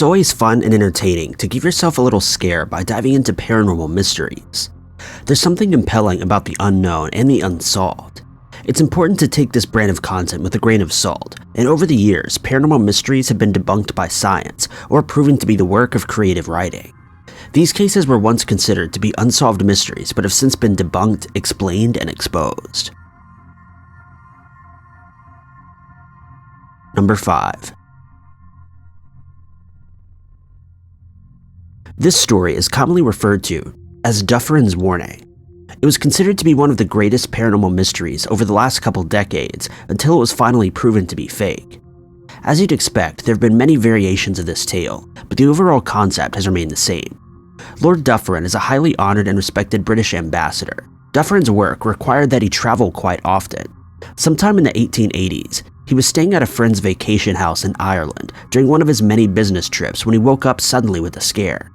It's always fun and entertaining to give yourself a little scare by diving into paranormal mysteries. There's something compelling about the unknown and the unsolved. It's important to take this brand of content with a grain of salt, and over the years, paranormal mysteries have been debunked by science or proven to be the work of creative writing. These cases were once considered to be unsolved mysteries but have since been debunked, explained, and exposed. Number 5. This story is commonly referred to as Dufferin's Warning. It was considered to be one of the greatest paranormal mysteries over the last couple decades until it was finally proven to be fake. As you'd expect, there have been many variations of this tale, but the overall concept has remained the same. Lord Dufferin is a highly honored and respected British ambassador. Dufferin's work required that he travel quite often. Sometime in the 1880s, he was staying at a friend's vacation house in Ireland during one of his many business trips when he woke up suddenly with a scare.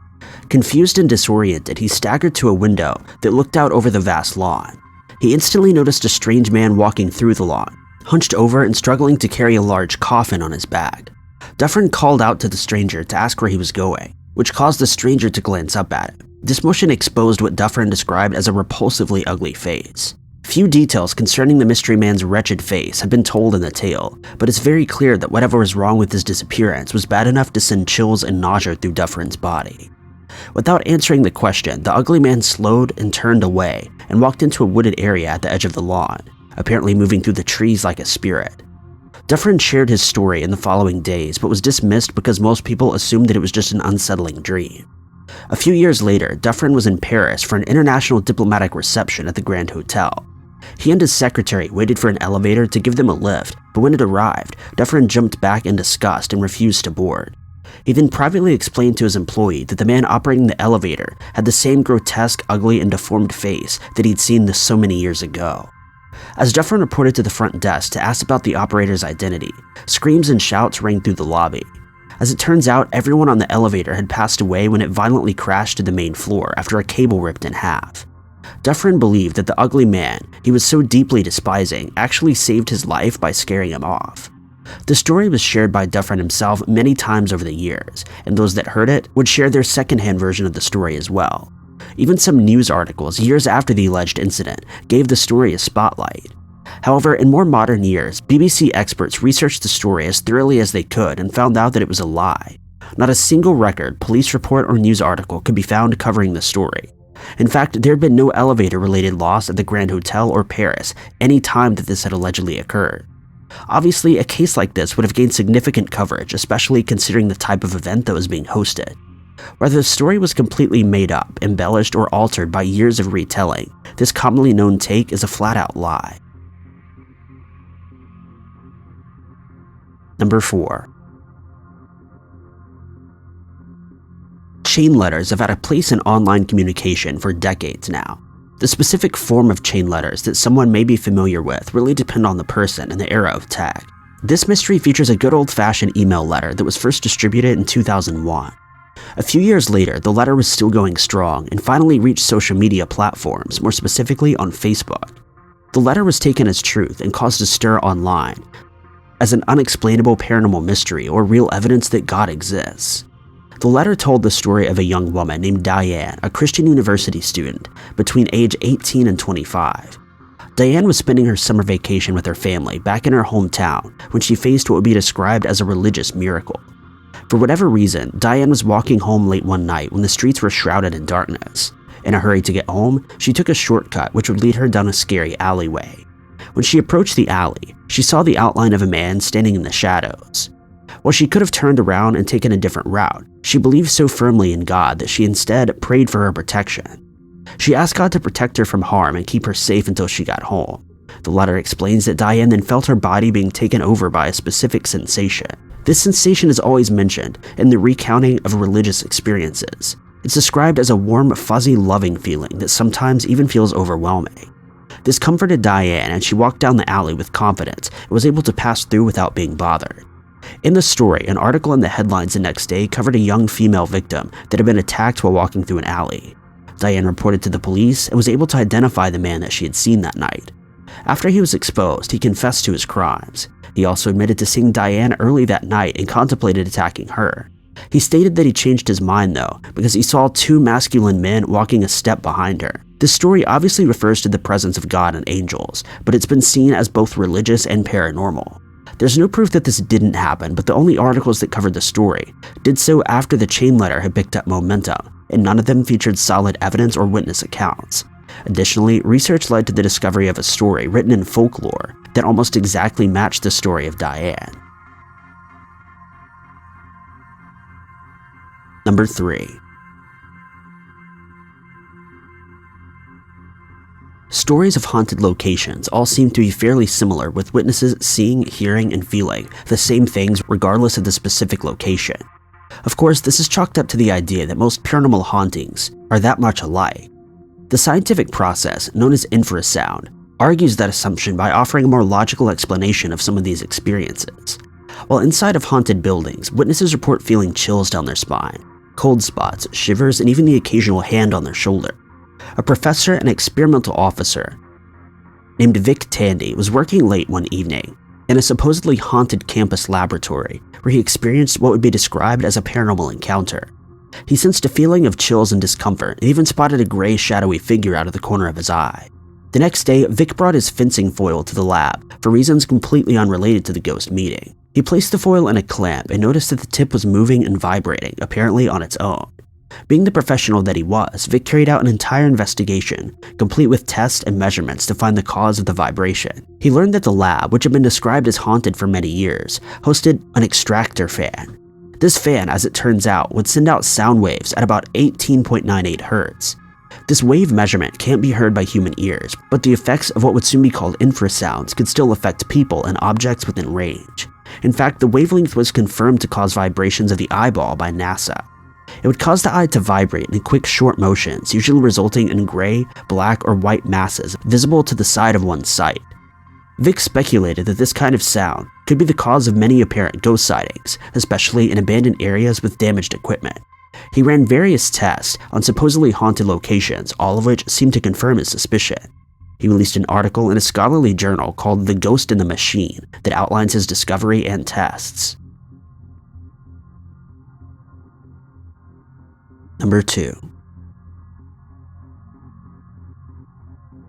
Confused and disoriented, he staggered to a window that looked out over the vast lawn. He instantly noticed a strange man walking through the lawn, hunched over and struggling to carry a large coffin on his back. Dufferin called out to the stranger to ask where he was going, which caused the stranger to glance up at him. This motion exposed what Dufferin described as a repulsively ugly face. Few details concerning the mystery man's wretched face have been told in the tale, but it's very clear that whatever was wrong with his disappearance was bad enough to send chills and nausea through Dufferin's body. Without answering the question, the ugly man slowed and turned away and walked into a wooded area at the edge of the lawn, apparently moving through the trees like a spirit. Dufferin shared his story in the following days, but was dismissed because most people assumed that it was just an unsettling dream. A few years later, Dufferin was in Paris for an international diplomatic reception at the Grand Hotel. He and his secretary waited for an elevator to give them a lift, but when it arrived, Dufferin jumped back in disgust and refused to board. He then privately explained to his employee that the man operating the elevator had the same grotesque, ugly, and deformed face that he'd seen so many years ago. As Dufferin reported to the front desk to ask about the operator's identity, screams and shouts rang through the lobby. As it turns out, everyone on the elevator had passed away when it violently crashed to the main floor after a cable ripped in half. Dufferin believed that the ugly man he was so deeply despising actually saved his life by scaring him off. The story was shared by Dufferin himself many times over the years, and those that heard it would share their secondhand version of the story as well. Even some news articles years after the alleged incident gave the story a spotlight. However, in more modern years, BBC experts researched the story as thoroughly as they could and found out that it was a lie. Not a single record, police report, or news article could be found covering the story. In fact, there had been no elevator-related loss at the Grand Hotel or Paris any time that this had allegedly occurred. Obviously, a case like this would have gained significant coverage, especially considering the type of event that was being hosted. Whether the story was completely made up, embellished, or altered by years of retelling, this commonly known take is a flat-out lie. Number 4. Chain letters have had a place in online communication for decades now. The specific form of chain letters that someone may be familiar with really depend on the person and the era of tech. This mystery features a good old-fashioned email letter that was first distributed in 2001. A few years later, the letter was still going strong and finally reached social media platforms, more specifically on Facebook. The letter was taken as truth and caused a stir online, as an unexplainable paranormal mystery or real evidence that God exists. The letter told the story of a young woman named Diane, a Christian university student, between age 18 and 25. Diane was spending her summer vacation with her family back in her hometown when she faced what would be described as a religious miracle. For whatever reason, Diane was walking home late one night when the streets were shrouded in darkness. In a hurry to get home, she took a shortcut which would lead her down a scary alleyway. When she approached the alley, she saw the outline of a man standing in the shadows. While she could have turned around and taken a different route, she believed so firmly in God that she instead prayed for her protection. She asked God to protect her from harm and keep her safe until she got home. The letter explains that Diane then felt her body being taken over by a specific sensation. This sensation is always mentioned in the recounting of religious experiences. It's described as a warm, fuzzy, loving feeling that sometimes even feels overwhelming. This comforted Diane, and she walked down the alley with confidence and was able to pass through without being bothered. In the story, an article in the headlines the next day covered a young female victim that had been attacked while walking through an alley. Diane reported to the police and was able to identify the man that she had seen that night. After he was exposed, he confessed to his crimes. He also admitted to seeing Diane early that night and contemplated attacking her. He stated that he changed his mind though, because he saw two masculine men walking a step behind her. This story obviously refers to the presence of God and angels, but it's been seen as both religious and paranormal. There's no proof that this didn't happen, but the only articles that covered the story did so after the chain letter had picked up momentum, and none of them featured solid evidence or witness accounts. Additionally, research led to the discovery of a story written in folklore that almost exactly matched the story of Diane. Number 3. Stories of haunted locations all seem to be fairly similar, with witnesses seeing, hearing, and feeling the same things regardless of the specific location. Of course, this is chalked up to the idea that most paranormal hauntings are that much alike. The scientific process, known as infrasound, argues that assumption by offering a more logical explanation of some of these experiences. While inside of haunted buildings, witnesses report feeling chills down their spine, cold spots, shivers, and even the occasional hand on their shoulder. A professor and experimental officer named Vic Tandy was working late one evening in a supposedly haunted campus laboratory where he experienced what would be described as a paranormal encounter. He sensed a feeling of chills and discomfort and even spotted a gray, shadowy figure out of the corner of his eye. The next day, Vic brought his fencing foil to the lab for reasons completely unrelated to the ghost meeting. He placed the foil in a clamp and noticed that the tip was moving and vibrating, apparently on its own. Being the professional that he was, Vic carried out an entire investigation, complete with tests and measurements to find the cause of the vibration. He learned that the lab, which had been described as haunted for many years, hosted an extractor fan. This fan, as it turns out, would send out sound waves at about 18.98 Hz. This wave measurement can't be heard by human ears, but the effects of what would soon be called infrasounds could still affect people and objects within range. In fact, the wavelength was confirmed to cause vibrations of the eyeball by NASA. It would cause the eye to vibrate in quick, short motions, usually resulting in gray, black, or white masses visible to the side of one's sight. Vic speculated that this kind of sound could be the cause of many apparent ghost sightings, especially in abandoned areas with damaged equipment. He ran various tests on supposedly haunted locations, all of which seemed to confirm his suspicion. He released an article in a scholarly journal called The Ghost in the Machine that outlines his discovery and tests. Number 2.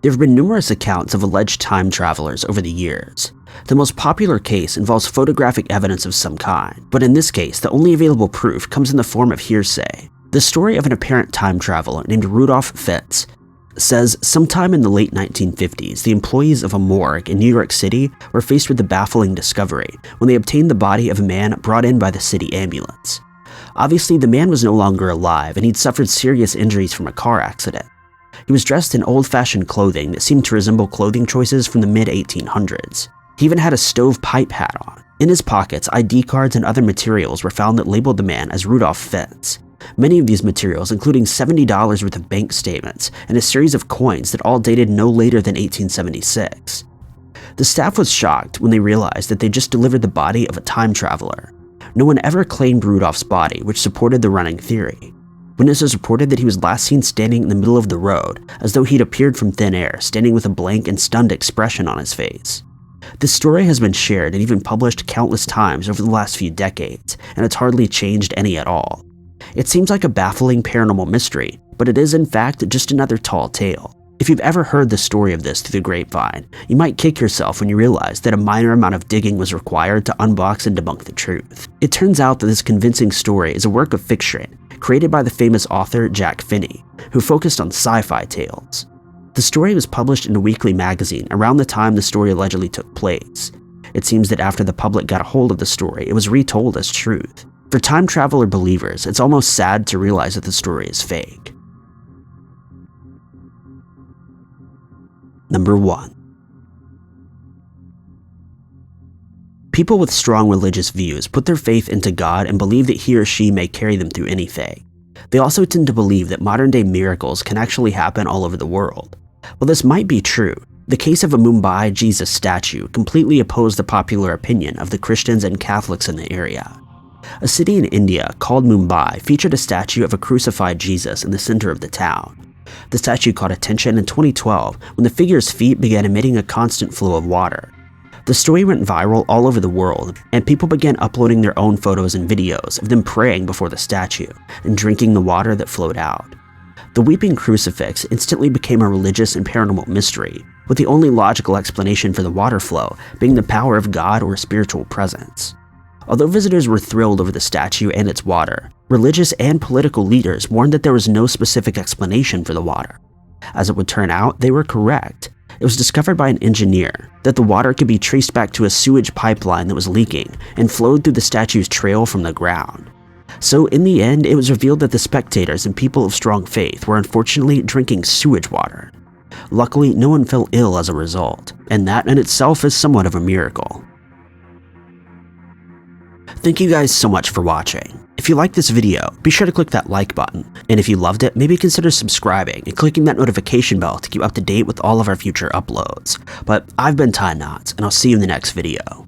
There have been numerous accounts of alleged time travelers over the years. The most popular case involves photographic evidence of some kind, but in this case, the only available proof comes in the form of hearsay. The story of an apparent time traveler named Rudolf says sometime in the late 1950s, the employees of a morgue in New York City were faced with the baffling discovery when they obtained the body of a man brought in by the city ambulance. Obviously, the man was no longer alive and he'd suffered serious injuries from a car accident. He was dressed in old-fashioned clothing that seemed to resemble clothing choices from the mid-1800s. He even had a stovepipe hat on. In his pockets, ID cards and other materials were found that labeled the man as Rudolf Fitz. Many of these materials, including $70 worth of bank statements and a series of coins that all dated no later than 1876. The staff was shocked when they realized that they just delivered the body of a time traveler. No one ever claimed Rudolph's body, which supported the running theory. Witnesses reported that he was last seen standing in the middle of the road, as though he'd appeared from thin air, standing with a blank and stunned expression on his face. This story has been shared and even published countless times over the last few decades, and it's hardly changed any at all. It seems like a baffling paranormal mystery, but it is in fact just another tall tale. If you've ever heard the story of this through the grapevine, you might kick yourself when you realize that a minor amount of digging was required to unbox and debunk the truth. It turns out that this convincing story is a work of fiction created by the famous author Jack Finney, who focused on sci-fi tales. The story was published in a weekly magazine around the time the story allegedly took place. It seems that after the public got a hold of the story, it was retold as truth. For time traveler believers, it's almost sad to realize that the story is fake. Number 1. People with strong religious views put their faith into God and believe that he or she may carry them through anything. They also tend to believe that modern-day miracles can actually happen all over the world. While this might be true, the case of a Mumbai Jesus statue completely opposed the popular opinion of the Christians and Catholics in the area. A city in India called Mumbai featured a statue of a crucified Jesus in the center of the town. The statue caught attention in 2012 when the figure's feet began emitting a constant flow of water. The story went viral all over the world, and people began uploading their own photos and videos of them praying before the statue and drinking the water that flowed out. The weeping crucifix instantly became a religious and paranormal mystery, with the only logical explanation for the water flow being the power of God or a spiritual presence. Although visitors were thrilled over the statue and its water, religious and political leaders warned that there was no specific explanation for the water. As it would turn out, they were correct. It was discovered by an engineer that the water could be traced back to a sewage pipeline that was leaking and flowed through the statue's trail from the ground. So in the end, it was revealed that the spectators and people of strong faith were unfortunately drinking sewage water. Luckily, no one fell ill as a result, and that in itself is somewhat of a miracle. Thank you guys so much for watching. If you liked this video, be sure to click that like button, and if you loved it, maybe consider subscribing and clicking that notification bell to keep up to date with all of our future uploads. But I've been Ty Knots, and I'll see you in the next video.